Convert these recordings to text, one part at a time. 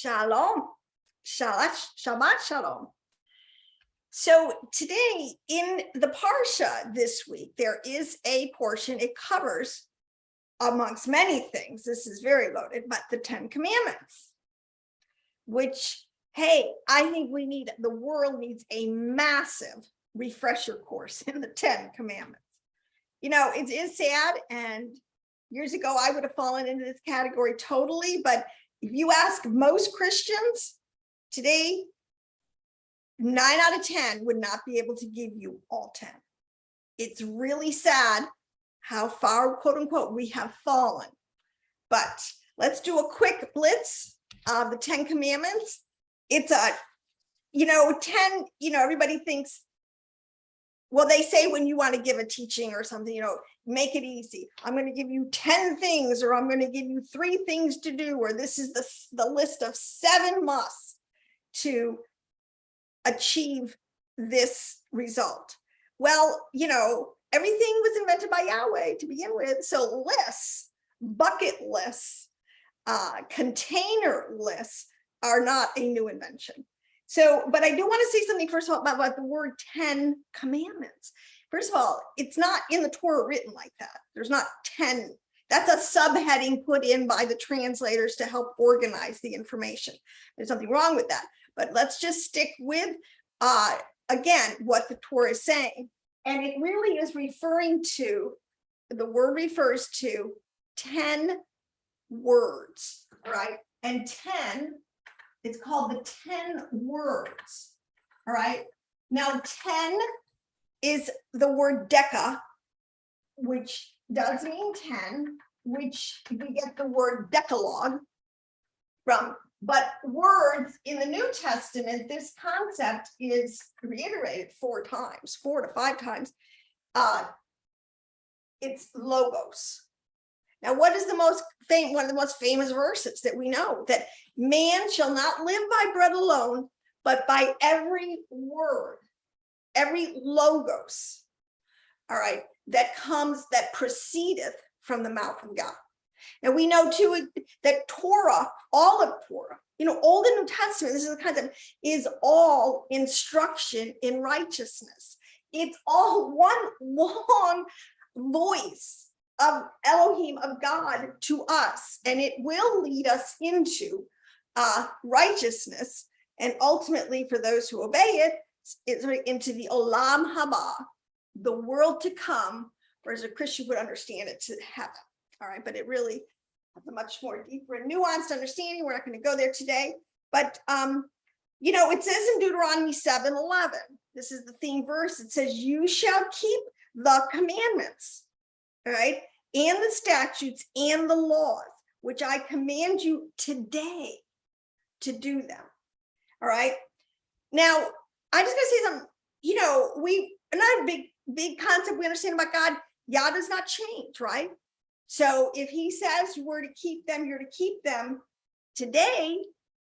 Shalom. Shabbat shalom. So today in the Parsha this week, there is a portion, it covers, amongst many things, this is very loaded, but the 10 Commandments, which, hey, I think the world needs a massive refresher course in the 10 Commandments. You know, it is sad, and years ago I would have fallen into this category totally, but if you ask most Christians today, 9 out of 10 would not be able to give you all 10. It's really sad how far, quote unquote, we have fallen. But let's do a quick blitz of the 10 Commandments. It's 10, everybody thinks, well, they say when you want to give a teaching or something, make it easy. I'm going to give you 10 things, or I'm going to give you 3 things to do, or this is the list of 7 musts to achieve this result. Well, everything was invented by Yahweh to begin with. So lists, bucket lists, container lists are not a new invention. So, but I do want to say something first of all about the word 10 commandments. First of all, it's not in the Torah written like that. There's not 10. That's a subheading put in by the translators to help organize the information. There's nothing wrong with that. But let's just stick with, again, what the Torah is saying. And it really is the word refers to 10 words, right? And 10, it's called the 10 words, all right? Now, 10 is the word deca, which does mean 10, which we get the word decalogue from. But words in the New Testament, this concept is reiterated 4 to 5 times. It's logos. Now, what is one of the most famous verses that we know? That man shall not live by bread alone, but by every word, every logos, all right, that proceedeth from the mouth of God. And we know too that Torah, all of Torah, Old and New Testament, this is the concept, is all instruction in righteousness. It's all one long voice of Elohim, of God, to us, and it will lead us into righteousness, and ultimately, for those who obey it, it's into the Olam Haba, the world to come, or as a Christian would understand it, to heaven. All right, but it really has a much more deeper and nuanced understanding. We're not going to go there today, but it says in Deuteronomy 7:11, this is the theme verse. It says, "You shall keep the commandments, all right, and the statutes and the laws, which I command you today to do them." All right. Now, I'm just going to say something. Another big concept we understand about God, Yah does not change, right? So if he says we're to keep them, you're to keep them today,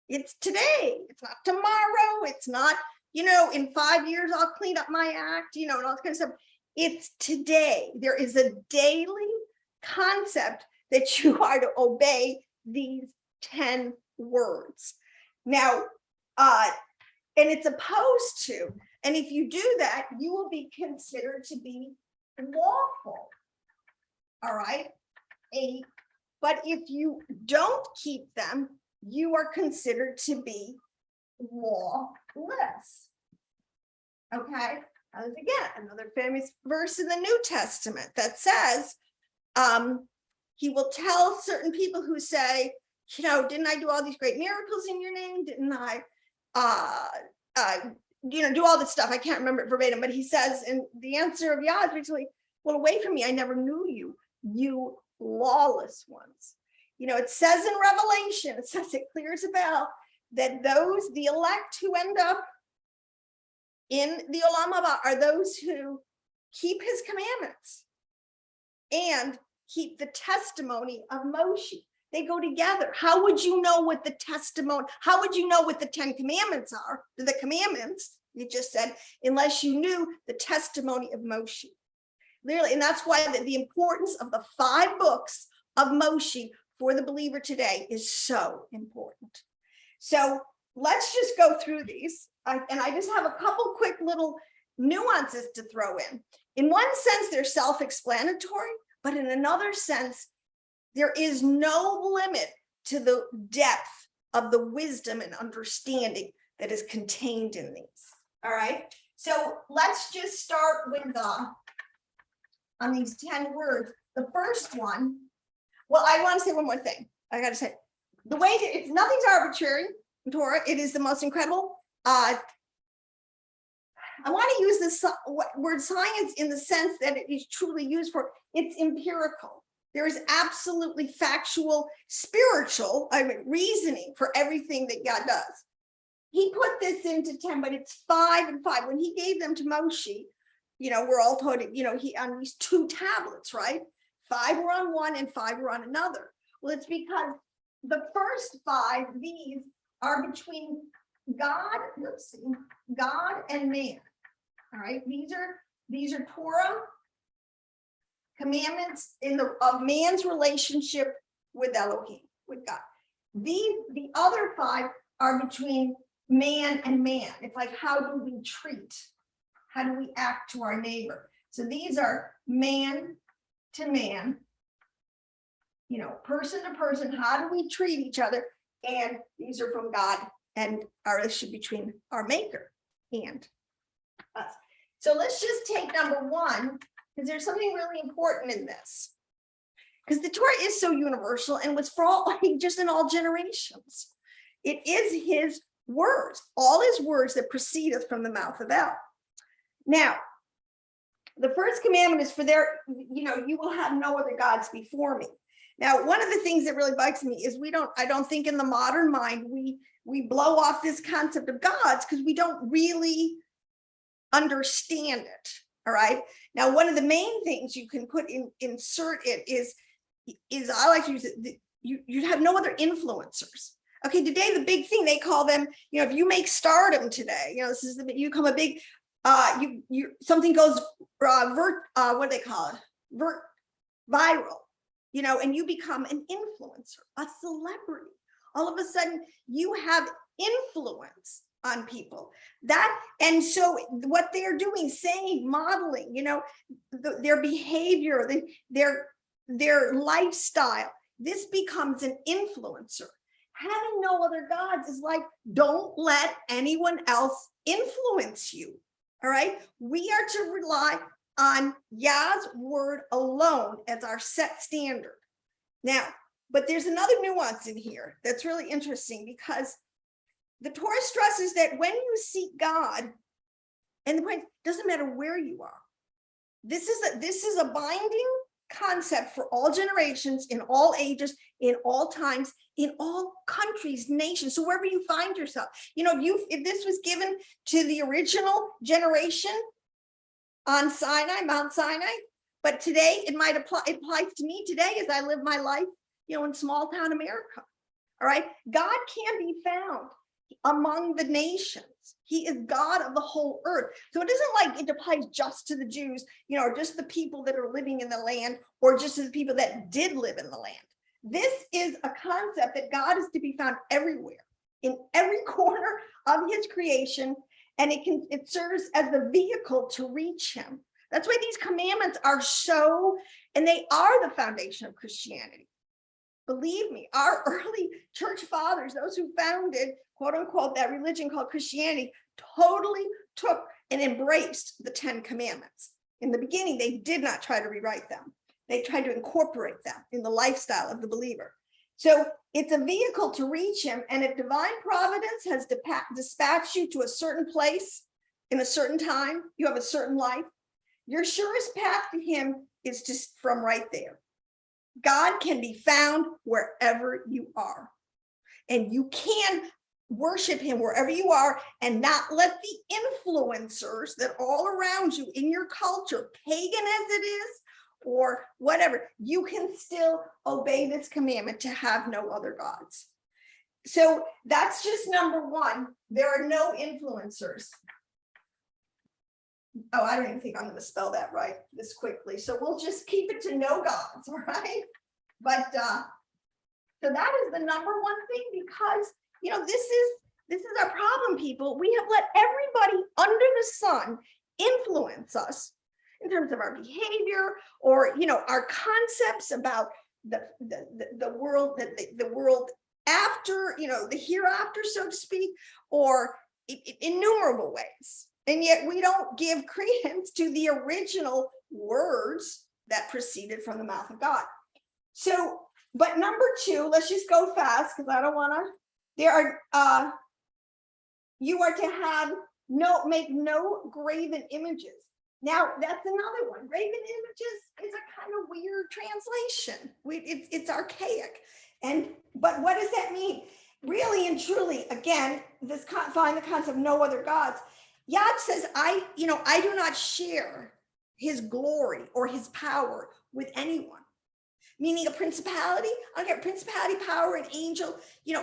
it's today. It's not tomorrow. It's not, in 5 years, I'll clean up my act, and all that kind of stuff. It's today. There is a daily concept that you are to obey these 10 words. Now, and it's opposed to, and if you do that, you will be considered to be lawful. All right. But if you don't keep them, you are considered to be lawless. Okay. Again, another famous verse in the New Testament that says, he will tell certain people who say, didn't I do all these great miracles in your name? Didn't I, do all this stuff? I can't remember it verbatim, but he says, and the answer of Yah is basically, well, away from me, I never knew you, you lawless ones. It says in Revelation, it says it clear as a bell, that the elect who end up in the Olam Haba are those who keep his commandments and keep the testimony of Moshe. They go together. How would you know what the 10 commandments are? The commandments, you just said, unless you knew the testimony of Moshe. Literally, and that's why the importance of the 5 books of Moshe for the believer today is so important. So let's just go through these. And I just have a couple quick little nuances to throw in. In one sense, they're self-explanatory, but in another sense, there is no limit to the depth of the wisdom and understanding that is contained in these. All right. So let's just start with on these 10 words. The first one, well, I want to say one more thing. I got to say, the way that it's nothing's arbitrary in Torah. It is the most incredible. I want to use this word science in the sense that it is truly used for, it's empirical. There is absolutely factual, spiritual, reasoning for everything that God does. He put this into 10, but it's 5 and 5. When he gave them to Moshe, we're all told, he on these 2 tablets, right? 5 were on one and 5 were on another. Well, it's because the first 5, these are between God, God and man. All right, these are Torah commandments of man's relationship with Elohim, with God. The other 5 are between man and man. It's like, how do we treat? How do we act to our neighbor? So these are man to man, person to person. How do we treat each other? And these are from God and our relationship between our maker and us. So let's just take number 1, because there's something really important in this. Because the Torah is so universal and was for all ages and all generations. It is his words, all his words that proceedeth from the mouth of El. Now, the first commandment is for you will have no other gods before me. Now, one of the things that really bugs me is I don't think in the modern mind, we blow off this concept of gods because we don't really understand it. All right. Now, one of the main things you can insert it is I like to use it. You have no other influencers. Okay. Today, the big thing they call them, if you make stardom today, you become a big, something goes, what do they call it? Viral, and you become an influencer, a celebrity. All of a sudden you have influence on people and so what they're doing, saying, modeling, their behavior, their lifestyle, this becomes an influencer. Having no other gods is like, don't let anyone else influence you. All right. We are to rely on Yah's word alone as our set standard. Now, but there's another nuance in here that's really interesting, because the Torah stresses that when you seek God, and it doesn't matter where you are, this is a binding concept for all generations, in all ages, in all times, in all countries, nations. So wherever you find yourself, if this was given to the original generation on Mount Sinai, but today it applies to me today as I live my life, in small town America. All right. God can be found among the nations. He is God of the whole earth. So it isn't like it applies just to the Jews, or just the people that are living in the land, or just to the people that did live in the land. This is a concept that God is to be found everywhere, in every corner of his creation, and it serves as the vehicle to reach him. That's why these commandments are and they are the foundation of Christianity. Believe me, our early church fathers, those who founded, quote unquote, that religion called Christianity, totally took and embraced the 10 commandments. In the beginning, they did not try to rewrite them. They tried to incorporate them in the lifestyle of the believer. So it's a vehicle to reach him. And if divine providence has dispatched you to a certain place in a certain time, you have a certain life, your surest path to him is just from right there. God can be found wherever you are, and you can worship him wherever you are, and not let the influencers that are all around you in your culture, pagan as it is, or whatever, you can still obey this commandment to have no other gods. So that's just number 1. There are no influencers. Oh, I don't even think I'm going to spell that right this quickly. So we'll just keep it to no gods, all right? But so that is the number 1 thing, because this is our problem, people. We have let everybody under the sun influence us in terms of our behavior, or our concepts about the world, the world after, the hereafter, so to speak, or innumerable ways. And yet we don't give credence to the original words that proceeded from the mouth of God. So, but number two, let's just go fast because I don't want to. You are to have make no graven images. Now that's another one. Graven images is a kind of weird translation. It's archaic, but what does that mean? Really and truly, again, find the concept of no other gods. Yah says, I do not share his glory or his power with anyone. Meaning a principality, I don't care, principality, power, an angel, he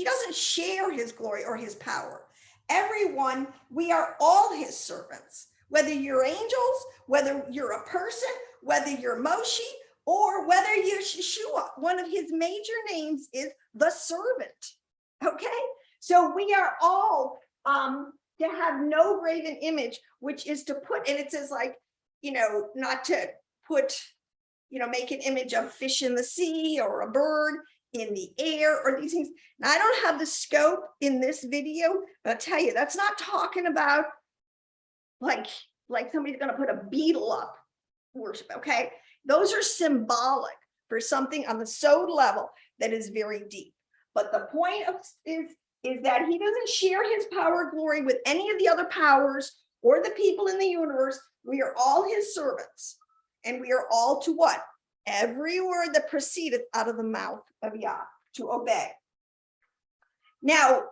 doesn't share his glory or his power. Everyone, we are all his servants, whether you're angels, whether you're a person, whether you're Moshe, or whether you're Yeshua. One of his major names is the servant. Okay, so we are all to have no graven image, which is to put, and it says not to put, make an image of fish in the sea or a bird in the air or these things. Now, I don't have the scope in this video, but I'll tell you, that's not talking about like somebody's going to put a beetle up worship. Okay, those are symbolic for something on the soul level that is very deep. But the point is that he doesn't share his power, glory with any of the other powers or the people in the universe. We are all his servants, and we are all to what? Every word that proceedeth out of the mouth of Yah, to obey. Now,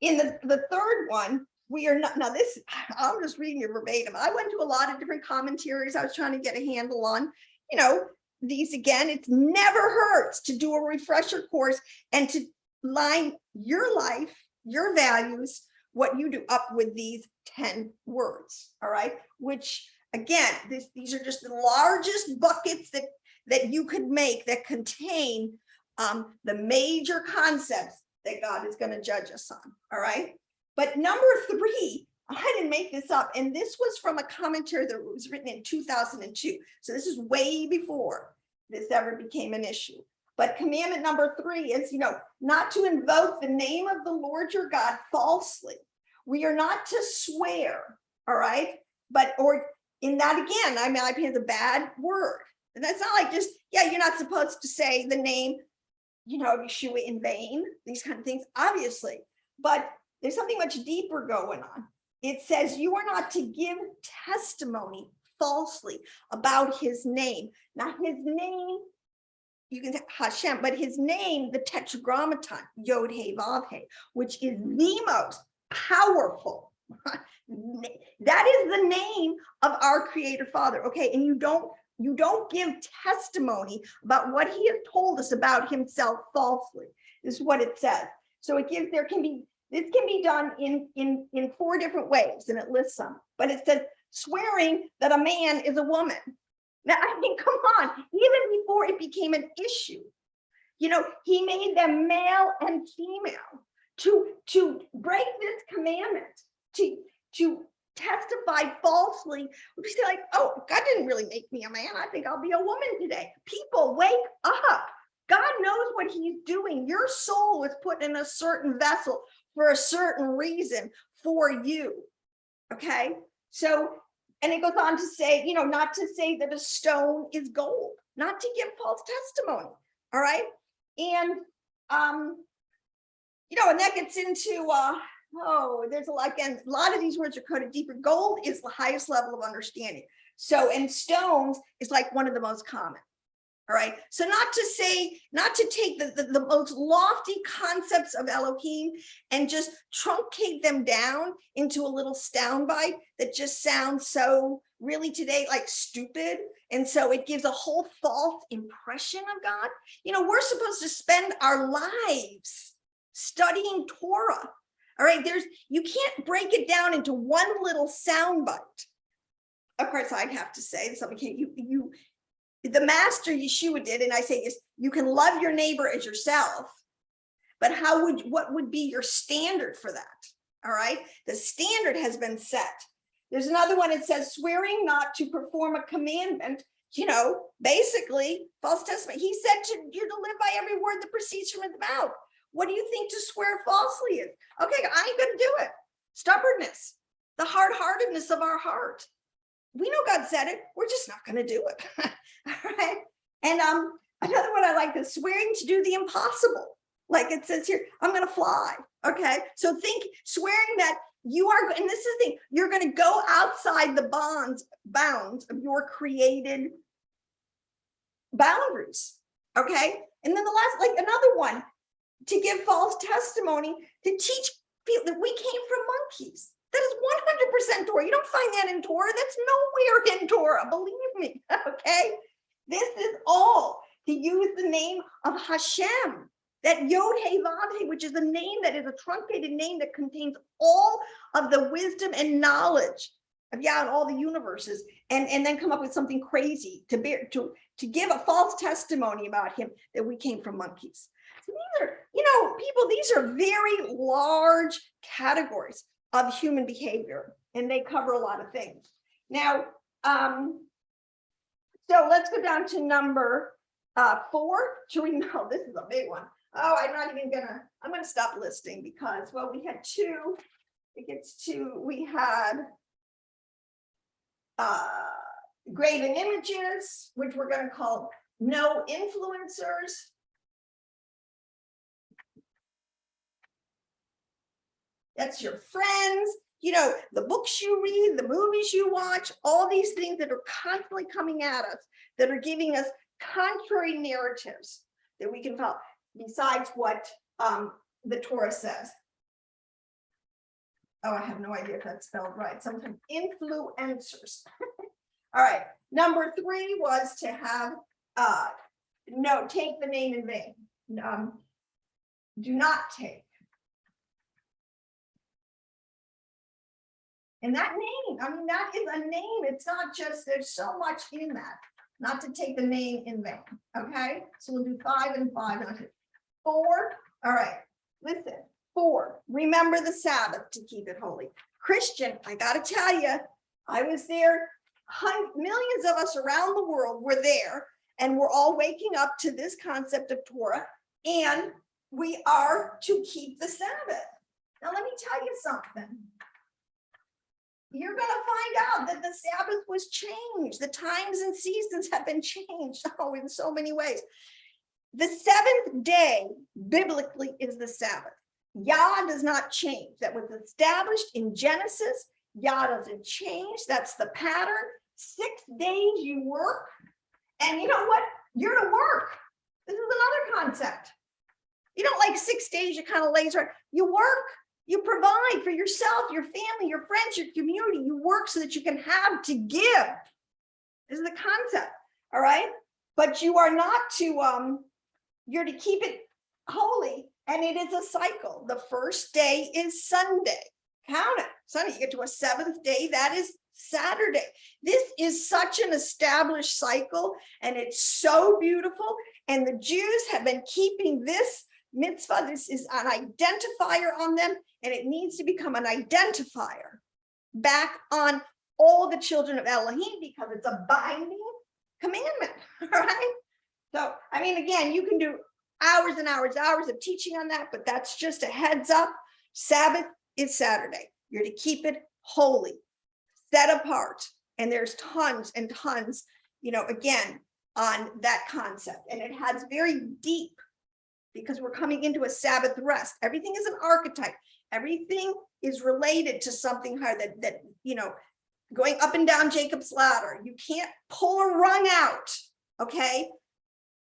in the third one, we are not, now this, I'm just reading you verbatim. I went to a lot of different commentaries. I was trying to get a handle on, these again. It never hurts to do a refresher course and to line your life, your values, what you do up with these 10 words, all right? Which, again, these are just the largest buckets that you could make that contain the major concepts that God is going to judge us on, all right? But number three, I didn't make this up, and this was from a commentary that was written in 2002. So this is way before this ever became an issue. But commandment number three is, not to invoke the name of the Lord your God falsely. We are not to swear, all right? Or in that, again, I mean, it's a bad word. And that's not like just, you're not supposed to say the name, Yeshua in vain, these kind of things, obviously. But there's something much deeper going on. It says you are not to give testimony falsely about his name. Not his name, you can say Hashem, but his name, the tetragrammaton, Yod He Vav He, which is the most powerful. That is the name of our Creator Father. Okay, and you don't give testimony about what he has told us about himself falsely. This is what it says. So this can be done in 4 different ways, and it lists them. But it says swearing that a man is a woman. Now, I mean, come on, even before it became an issue, he made them male and female to break this commandment, to testify falsely. We say like, oh, God didn't really make me a man. I think I'll be a woman today. People, wake up. God knows what he's doing. Your soul is put in a certain vessel for a certain reason for you. Okay. So, and it goes on to say, not to say that a stone is gold, not to give false testimony. All right. And, and that gets into, there's a lot of these words are coded deeper. Gold is the highest level of understanding. So, and stones is like one of the most common. All right. So not to take the most lofty concepts of Elohim and just truncate them down into a little soundbite that just sounds so really today like stupid. And so it gives a whole false impression of God. We're supposed to spend our lives studying Torah. All right. You can't break it down into one little soundbite. Of course, I'd have to say something. the master Yeshua did, and I say is you can love your neighbor as yourself, but what would be your standard for that? All right, the standard has been set. There's another one. It says swearing not to perform a commandment, basically false testimony. He said you're to live by every word that proceeds from his mouth. What do you think to swear falsely is? Okay, I ain't gonna do it. Stubbornness, the hard-heartedness of our heart. We know God said it, we're just not gonna do it. All right. And another one I like is swearing to do the impossible. Like it says here, I'm gonna fly. Okay. So think swearing that you are, and this is the thing, you're gonna go outside the bounds of your created boundaries. Okay. And then the last, like another one, to give false testimony, to teach people that we came from monkeys. That is 100% Torah. You don't find that in Torah. That's nowhere in Torah, believe me. Okay. This is all to use the name of Hashem, that Yod He Vav He, which is a name that is a truncated name that contains all of the wisdom and knowledge of Yah and all the universes, and then come up with something crazy to give a false testimony about him that we came from monkeys. So these are, people, these are very large categories of human behavior, and they cover a lot of things. Now, so let's go down to number 4. This is a big one. Oh, I'm gonna stop listing because, well, we had 2, we had graven images, which we're gonna call no influencers. That's your friends, the books you read, the movies you watch, all these things that are constantly coming at us, that are giving us contrary narratives that we can follow, besides what the Torah says. Oh, I have no idea if that's spelled right. Sometimes influencers. All right. Number 3 was to have, take the name in vain. Do not take. And that name, that is a name. It's not just, there's so much in that, not to take the name in vain. Okay. So we'll do 5 and 5. 4. All right. Listen. 4. Remember the Sabbath to keep it holy. Christian, I got to tell you, I was there. Millions of us around the world were there, and we're all waking up to this concept of Torah, and we are to keep the Sabbath. Now, let me tell you something. You're going to find out that the Sabbath was changed. The times and seasons have been changed, in so many ways. The 7th day, biblically, is the Sabbath. Yah does not change. That was established in Genesis. Yah doesn't change. That's the pattern. 6 days you work. And you know what? You're to work. This is another concept. You don't like 6 days, you kind of lazy. You work. You provide for yourself, your family, your friends, your community. You work so that you can have to give. This is the concept. All right. But you are not to, you're to keep it holy. And it is a cycle. The first day is Sunday. Count it. Sunday, you get to a 7th day. That is Saturday. This is such an established cycle, and it's so beautiful. And the Jews have been keeping this mitzvah. This is an identifier on them, and it needs to become an identifier back on all the children of Elohim, because it's a binding commandment. All right. So, again, you can do hours and hours of teaching on that, but that's just a heads up. Sabbath is Saturday. You're to keep it holy, set apart. And there's tons and tons, again, on that concept. And it has very deep, because we're coming into a Sabbath rest. Everything is an archetype. Everything is related to something higher that going up and down Jacob's ladder. You can't pull a rung out, okay?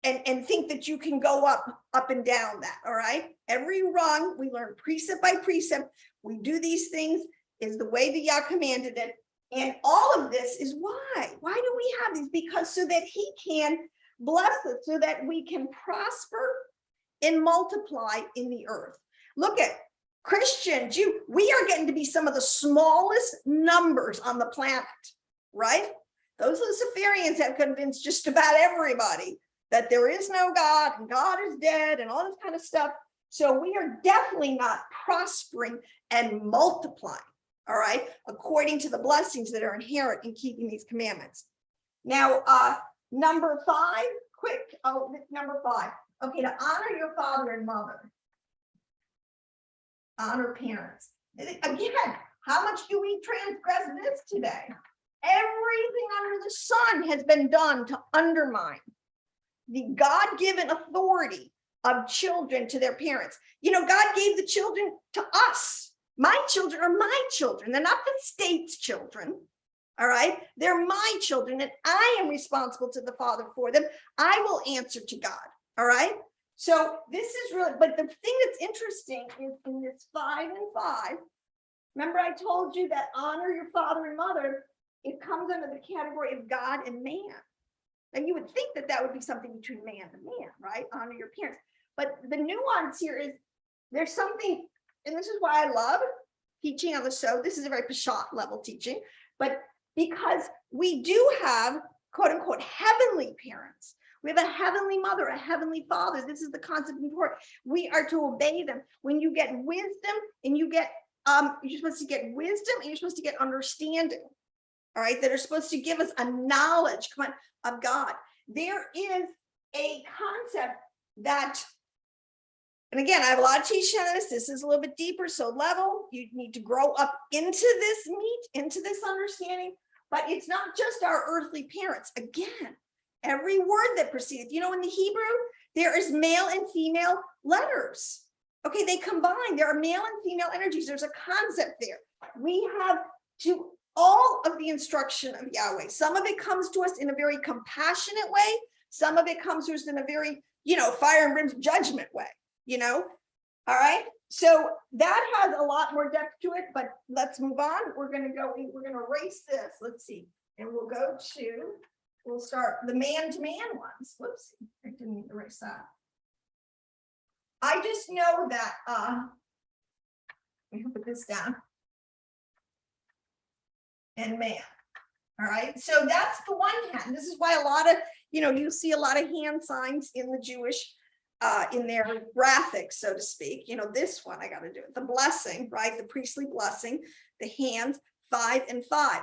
And think that you can go up and down that, all right? Every rung, we learn precept by precept. We do these things is the way that Yah commanded it. And all of this is why. Why do we have these? Because so that he can bless us, so that we can prosper and multiply in the earth. Look at Christian, Jew. We are getting to be some of the smallest numbers on the planet, right? Those Luciferians have convinced just about everybody that there is no God and God is dead and all this kind of stuff. So we are definitely not prospering and multiplying, all right, according to the blessings that are inherent in keeping these commandments. Now, number 5, quick. Oh, number 5. Okay, to honor your father and mother. Honor parents. Again, how much do we transgress this today? Everything under the sun has been done to undermine the God-given authority of children to their parents. You know, God gave the children to us. My children are my children. They're not the state's children. All right. They're my children, and I am responsible to the Father for them. I will answer to God. All right. So this is really, but the thing that's interesting is in this 5 and 5. Remember, I told you that honor your father and mother, it comes under the category of God and man. And you would think that that would be something between man and man, right? Honor your parents. But the nuance here is there's something, and this is why I love teaching on the show. This is a very Peshat level teaching, but because we do have quote unquote heavenly parents. We have a heavenly mother, a heavenly father. This is the concept in Torah. We are to obey them. When you get wisdom and you get, you're supposed to get wisdom and you're supposed to get understanding. All right, that are supposed to give us a knowledge, come on, of God. There is a concept that, and again, I have a lot of teaching on this. This is a little bit deeper, so level. You need to grow up into this meat, into this understanding. But it's not just our earthly parents. Again, every word that proceeds, you know, in the Hebrew, there is male and female letters. Okay, they combine. There are male and female energies. There's a concept there. We have to all of the instruction of Yahweh. Some of it comes to us in a very compassionate way. Some of it comes to us in a very, you know, fire and brimstone judgment way, you know? All right. So that has a lot more depth to it, but let's move on. We're going to erase this. Let's see. And we'll start the man-to-man ones. Whoops, I didn't erase that. I just know that, let me put this down. And man. All right. So that's the one hand. This is why a lot of, you know, you see a lot of hand signs in the Jewish, in their graphics, so to speak. You know, this one, I got to do it. The blessing, right? The priestly blessing, the hands, 5 and 5.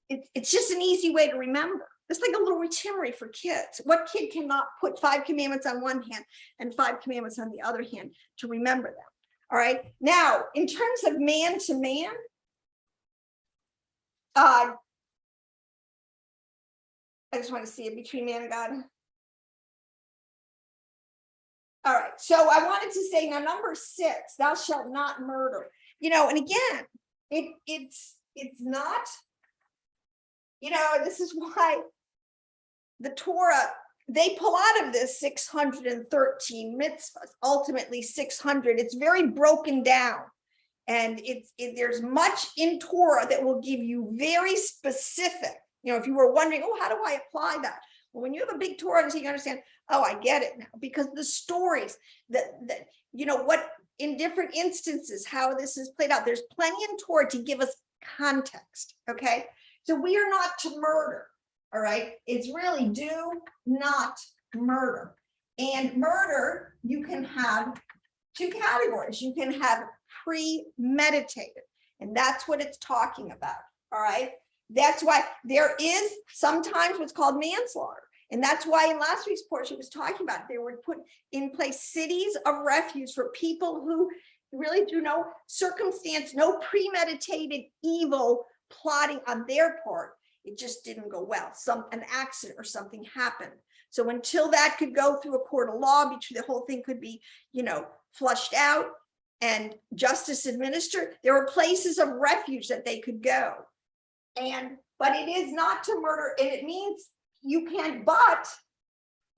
It's just an easy way to remember. It's like a little retimery for kids. What kid cannot put 5 commandments on one hand and 5 commandments on the other hand to remember them? All right. Now, in terms of man to man, I just want to see it between man and God. All right, so I wanted to say now number 6, thou shalt not murder. You know, and again, it's not, you know, this is why the Torah, they pull out of this 613 mitzvahs, ultimately 600. It's very broken down. And there's much in Torah that will give you very specific, you know, if you were wondering, oh, how do I apply that? Well, when you have a big Torah, you understand, oh, I get it now, because the stories that you know, what in different instances, how this is played out, there's plenty in Torah to give us context. Okay. So we are not to murder. All right. It's really do not murder. And murder, you can have 2 categories. You can have premeditated, and that's what it's talking about. All right. That's why there is sometimes what's called manslaughter. And that's why in last week's portion, it was talking about they would put in place cities of refuge for people who really through no circumstance, no premeditated evil plotting on their part. It just didn't go well. An accident or something happened. So until that could go through a court of law, the whole thing could be, you know, flushed out and justice administered, there were places of refuge that they could go. But it is not to murder, and it means you can't, but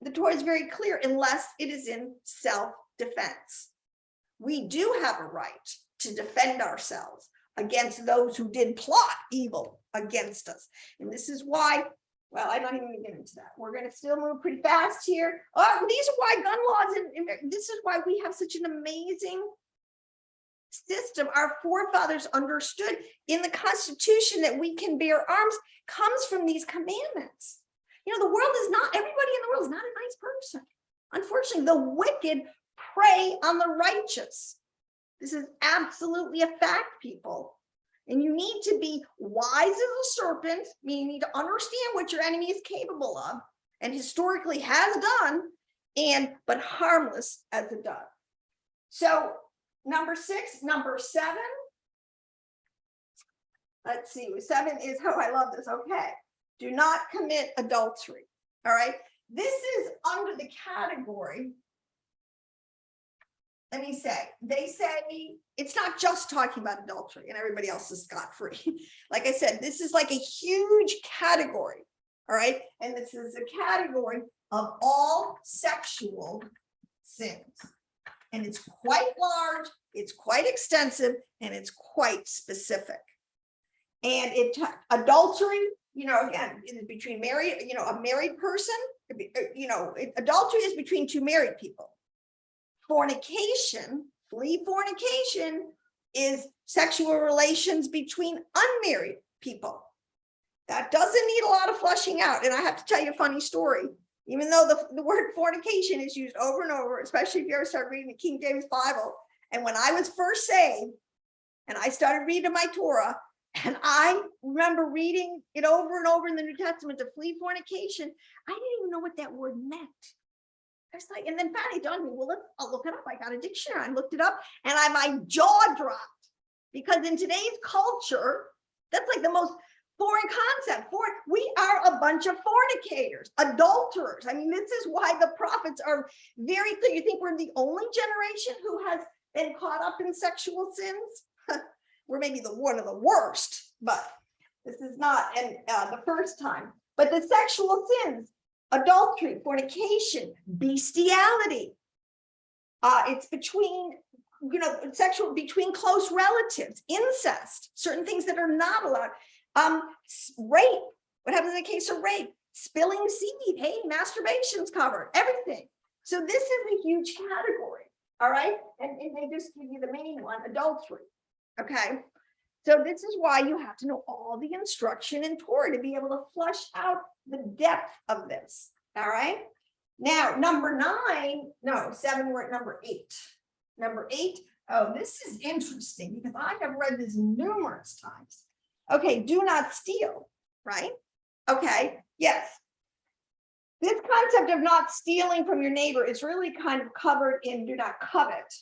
the Torah is very clear, unless it is in self-defense. We do have a right to defend ourselves against those who did plot evil against us. And this is why, well, I'm not even going to get into that. We're going to still move pretty fast here. Oh, these are why gun laws, and this is why we have such an amazing system our forefathers understood in the Constitution that we can bear arms comes from these commandments. You know, the world is not, everybody in the world is not a nice person. Unfortunately, the wicked prey on the righteous. This is absolutely a fact, people. And you need to be wise as a serpent, meaning you need to understand what your enemy is capable of and historically has done, but harmless as a dove. So number 6, number 7. Let's see, 7 is, oh, I love this. Okay. Do not commit adultery. All right. This is under the category. Let me say, they say it's not just talking about adultery and everybody else is scot-free. Like I said, this is like a huge category. All right. And this is a category of all sexual sins. And it's quite large, it's quite extensive, and it's quite specific. And adultery, you know, again, is between married, you know, a married person, you know, adultery is between 2 married people. Fornication, fornication is sexual relations between unmarried people. That doesn't need a lot of fleshing out. And I have to tell you a funny story. Even though the word fornication is used over and over, especially if you ever start reading the King James Bible. And when I was first saved and I started reading my Torah, and I remember reading it over and over in the New Testament to flee fornication, I didn't even know what that word meant. I was like, and then finally dawned on me, well, I'll look it up. I got a dictionary, I looked it up, and my jaw dropped. Because in today's culture, that's like the most foreign concept. We are a bunch of fornicators, adulterers. I mean, this is why the prophets are very clear. You think we're the only generation who has been caught up in sexual sins? We're maybe one of the worst, but this is not the first time. But the sexual sins, adultery, fornication, bestiality. It's between, you know, sexual, between close relatives, incest, certain things that are not allowed. Rape. What happens in the case of rape? Spilling seed. Hey, masturbation's covered. Everything. So this is a huge category. All right. And they just give you the main one, adultery. Okay. So this is why you have to know all the instruction in Torah to be able to flush out the depth of this. All right. Now, number 7, we're at number 8. Number 8. Oh, this is interesting because I have read this numerous times. Okay, do not steal, right? Okay, yes. This concept of not stealing from your neighbor is really kind of covered in do not covet.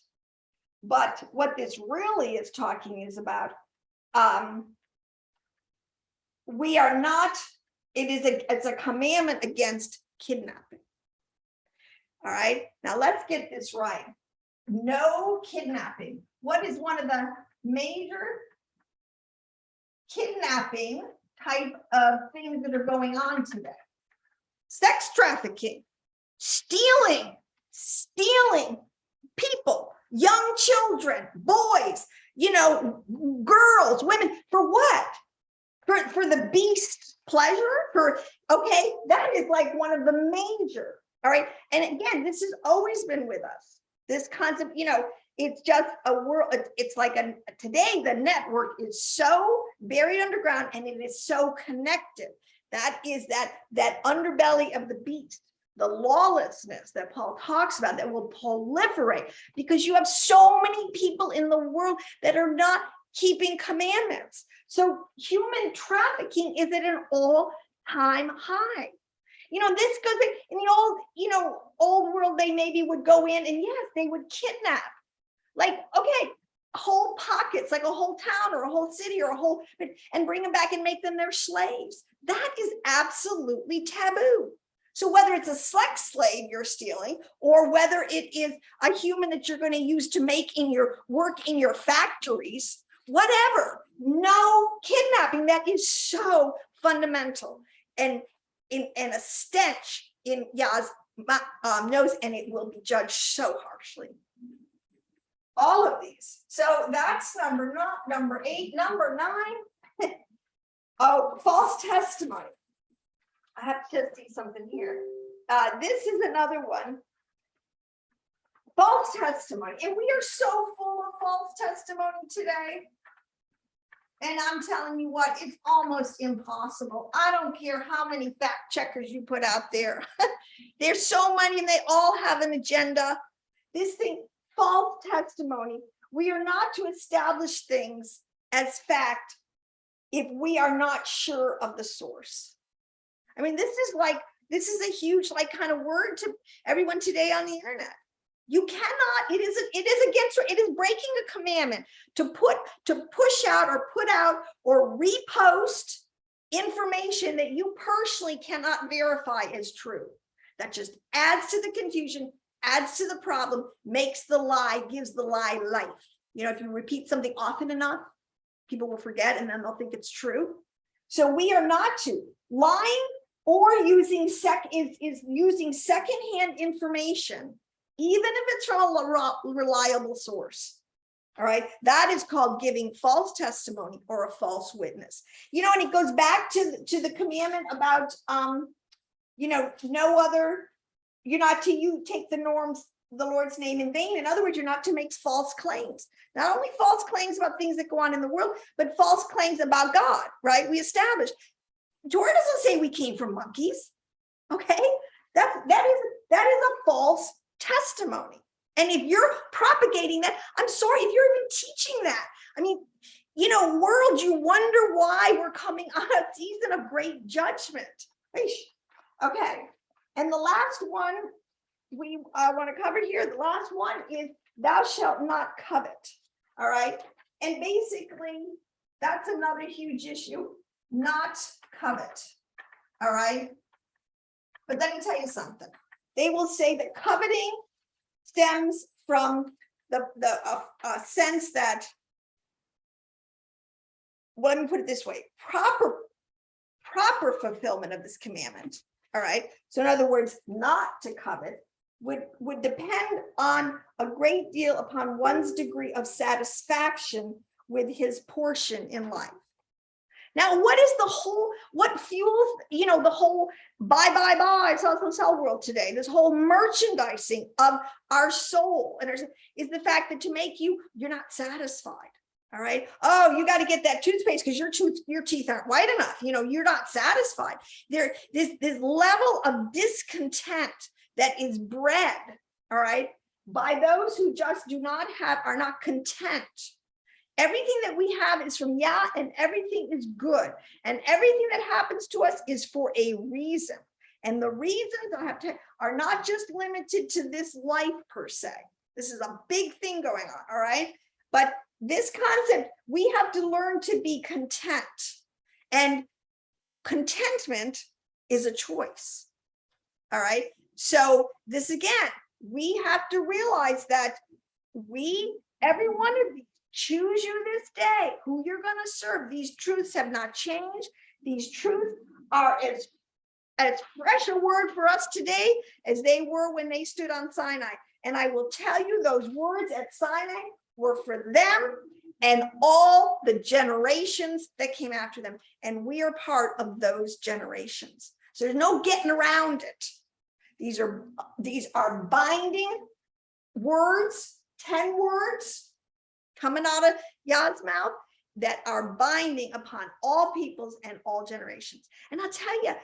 But what this really is talking is about, we are not, it's a commandment against kidnapping. All right, now let's get this right. No kidnapping. What is one of the major kidnapping type of things that are going on today? Sex trafficking, stealing people, young children, boys, you know, girls, women, for what? For the beast pleasure? Okay, that is like one of the major, all right? And again, this has always been with us. This concept, you know, it's just a world, it's like today the network is so buried underground and it is so connected. That is that underbelly of the beast, the lawlessness that Paul talks about that will proliferate because you have so many people in the world that are not keeping commandments. So human trafficking is at an all-time high. You know, this goes in the old, you know, old world, they maybe would go in and yes, they would kidnap. Like, okay, whole pockets, like a whole town or a whole city or and bring them back and make them their slaves. That is absolutely taboo. So whether it's a sex slave you're stealing or whether it is a human that you're going to use to make work in your factories, whatever, no kidnapping. That is so fundamental and a stench in Yah's nose, and it will be judged so harshly. All of these. So that's number 8. Number 9. Oh, false testimony. I have to see something here. This is another one. false testimony. And we are so full of false testimony today. And I'm telling you what, it's almost impossible. I don't care how many fact checkers you put out there. There's so many and they all have an agenda. This thing, false testimony. We are not to establish things as fact if we are not sure of the source. I mean, this is a huge kind of word to everyone today on the internet. You cannot, it is breaking a commandment to push out or put out or repost information that you personally cannot verify as true. That just adds to the confusion, adds to the problem, makes the lie, gives the lie life. You know, if you repeat something often enough, people will forget and then they'll think it's true. So we are not to. Lying or using secondhand information, even if it's from a reliable source. All right, that is called giving false testimony or a false witness. You know, and it goes back to the commandment about you know, no other, you're not to take the Lord's name in vain. In other words, you're not to make false claims. Not only false claims about things that go on in the world, but false claims about God, right? We established. Torah doesn't say we came from monkeys. Okay, that is a false testimony. And if you're propagating that, I'm sorry, if you're even teaching that, I mean, you know, world, you wonder why we're coming on a season of great judgment. Okay, and the last one we want to cover here, the last one is thou shalt not covet. All right, and basically that's another huge issue, not covet. All right, but let me tell you something. They will say that coveting stems from the sense that, well, let me put it this way, proper fulfillment of this commandment. All right, so in other words, not to covet would depend on a great deal upon one's degree of satisfaction with his portion in life. Now, what fuels, you know, the whole buy, sell world today, this whole merchandising of our soul and is the fact that to make you're not satisfied. All right. Oh, you got to get that toothpaste because your teeth aren't white enough. You know, you're not satisfied. This level of discontent that is bred, all right, by those who just are not content. Everything that we have is from Yah, and everything is good. And everything that happens to us is for a reason. And the reasons are not just limited to this life per se. This is a big thing going on, all right? But this concept, we have to learn to be content. And contentment is a choice, all right? So this again, we have to realize that every one of these, choose you this day who you're going to serve. These truths have not changed. These truths are as fresh a word for us today as they were when they stood on Sinai. And I will tell you, those words at Sinai were for them and all the generations that came after them. And we are part of those generations. So there's no getting around it. These are binding words, 10 words coming out of Yah's mouth that are binding upon all peoples and all generations. And I'll tell you,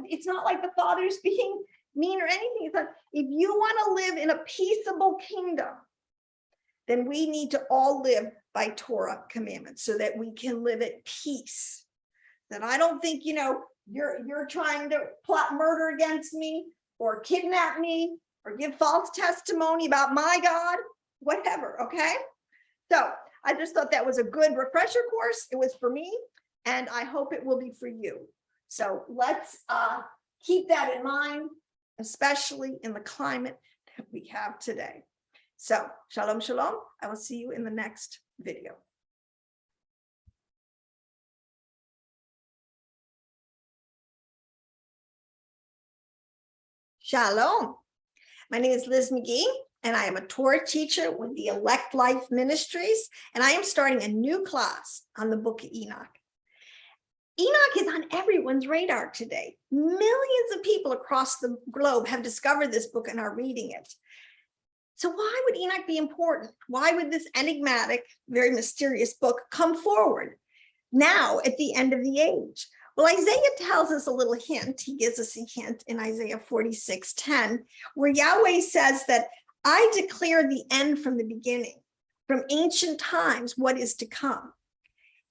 it's not like the Father's being mean or anything. It's like, if you want to live in a peaceable kingdom, then we need to all live by Torah commandments so that we can live at peace. Then I don't think, you know, you're trying to plot murder against me or kidnap me or give false testimony about my God, whatever, okay? So I just thought that was a good refresher course. It was for me, and I hope it will be for you. So let's keep that in mind, especially in the climate that we have today. So shalom, shalom. I will see you in the next video. Shalom. My name is Liz McGee, and I am a Torah teacher with the Elect Life Ministries, and I am starting a new class on the book of Enoch. Enoch is on everyone's radar today. Millions of people across the globe have discovered this book and are reading it. So why would Enoch be important? Why would this enigmatic, very mysterious book come forward now at the end of the age? Well, Isaiah tells us a little hint. He gives us a hint in Isaiah 46:10, where Yahweh says that I declare the end from the beginning, from ancient times, what is to come.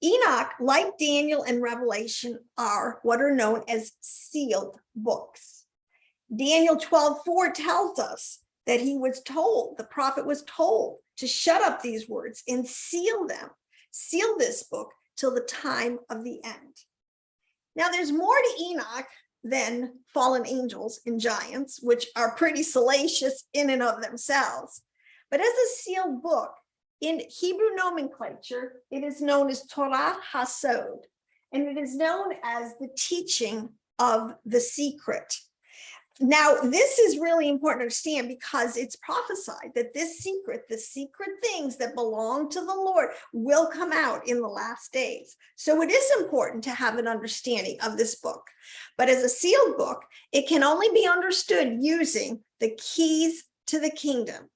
Enoch, like Daniel and Revelation, are what are known as sealed books. Daniel 12:4 tells us that he was told, the prophet was told to shut up these words and seal them, seal this book till the time of the end. Now, there's more to Enoch than fallen angels and giants, which are pretty salacious in and of themselves. But as a sealed book, in Hebrew nomenclature, it is known as Torah HaSod, and it is known as the teaching of the secret. Now, this is really important to understand because it's prophesied that this secret, the secret things that belong to the Lord, will come out in the last days. So it is important to have an understanding of this book. But as a sealed book, it can only be understood using the keys to the kingdom,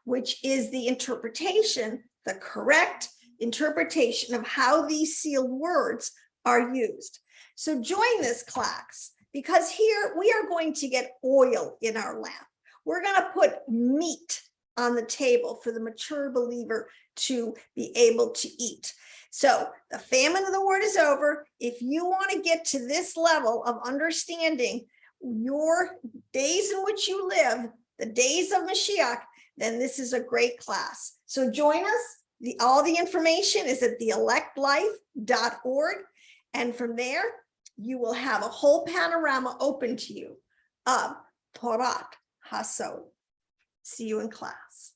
which is the interpretation, the correct interpretation of how these sealed words are used. So join this class, because here we are going to get oil in our lamp. We're going to put meat on the table for the mature believer to be able to eat. So the famine of the word is over. If you want to get to this level of understanding your days in which you live, the days of Mashiach, then this is a great class. So join us. All the information is at theelectlife.org. And from there, you will have a whole panorama open to you of Torah HaSod. See you in class.